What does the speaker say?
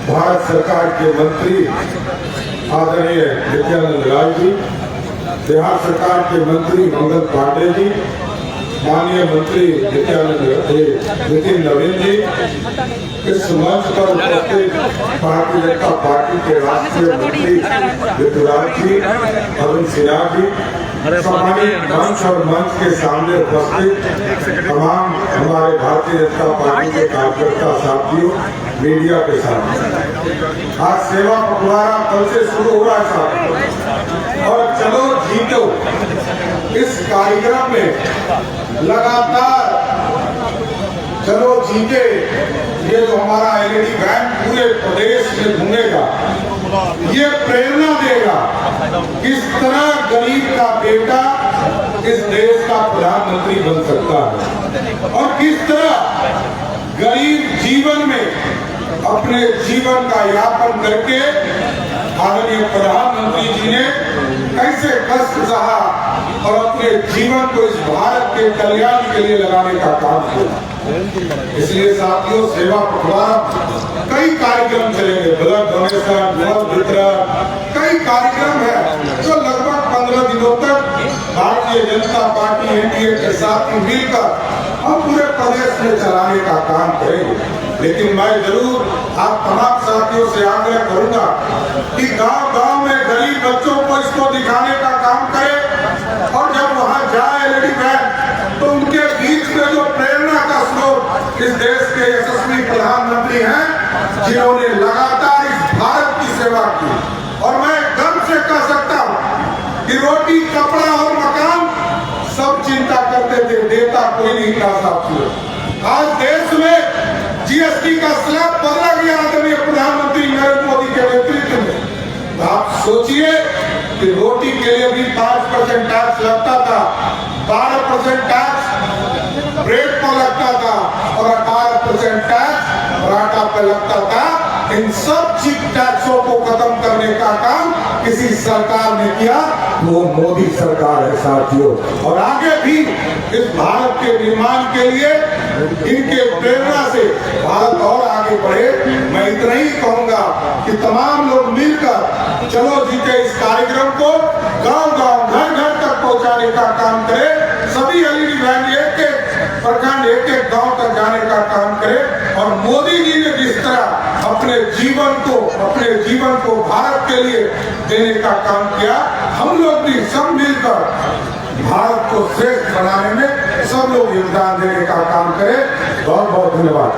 भारत सरकार के मंत्री आदरणीय नित्यानंद राय जी, बिहार सरकार के मंत्री मंगल पांडे जी, माननीय मंत्री नितिन नवीन जी, इस मंच पर उपस्थित भारतीय जनता पार्टी के राष्ट्रीय मंत्री ऋतुराज जी, अरुण सिन्हा जी, सम्मानित मंच और मंच के सामने उपस्थित तमाम हमारे भारतीय जनता पार्टी के कार्यकर्ता साथियों, मीडिया के साथ, आज सेवा पखवाड़ा कल से शुरू हो रहा है साहब, और चलो जीतो इस कार्यक्रम में लगातार चलो जीते ये जो हमारा एलईडी वैन पूरे प्रदेश में घूमेगा, ये प्रेरणा देगा किस तरह गरीब का बेटा इस देश का प्रधानमंत्री बन सकता है और किस तरह गरीब जीवन में अपने जीवन का यापन करके आदरणीय प्रधानमंत्री जी ने कैसे कष्ट सहा और अपने जीवन को इस भारत के कल्याण के लिए लगाने का काम किया। इसलिए साथियों, सेवा पखवाड़ा कई कार्यक्रम चलेंगे, ब्लड डोनेशन, ब्लड वितरण, कई कार्यक्रम है जो लगभग 15 दिनों तक भारतीय जनता पार्टी एनडीए के साथ मिलकर हम पूरे प्रदेश में चलाने का काम करेंगे। लेकिन मैं जरूर आप तमाम साथियों से आग्रह करूंगा कि गांव-गांव में गरीब बच्चों को इसको दिखाने का काम करें और जब वहां जाए एलईडी वैन तो उनके बीच में जो प्रेरणा का स्रोत इस देश के यशस्वी प्रधानमंत्री हैं जिन्होंने लगातार इस भारत की सेवा की, और मैं गर्व से कह सकता हूं कि रोटी, कपड़ा और मकान सब चिंता करते थे, देता कोई नहीं था साथियों। आज देश में जीएसटी का स्लैब बदला गया आदरणीय प्रधानमंत्री नरेंद्र मोदी के नेतृत्व में। तो आप सोचिए कि रोटी के लिए भी 5% टैक्स लगता था, 12% टैक्स ब्रेड पर लगता था और 18% टैक्स पराठा पर लगता था। इन सब चीज टैक्सों को खत्म करने का काम किसी सरकार ने किया, वो मोदी सरकार है साथियों। और आगे भी इस भारत के निर्माण के लिए इनके प्रेरणा से भारत और आगे बढ़े। मैं इतना ही कहूंगा कि तमाम लोग मिलकर चलो जीते इस कार्यक्रम को गांव-गांव, घर-घर तक पहुंचाने का काम करें। सभी एलईडी वैन एक-एक प्रखंड, एक-एक गांव तक जाने का काम करें। और मोदी जी ने जिस तरह अपने जीवन को भारत के लिए देने का काम किया, हम लोग भी सब मिलकर भारत को श्रेष्ठ बनाने में सब लोग योगदान देने का काम करें। बहुत बहुत धन्यवाद।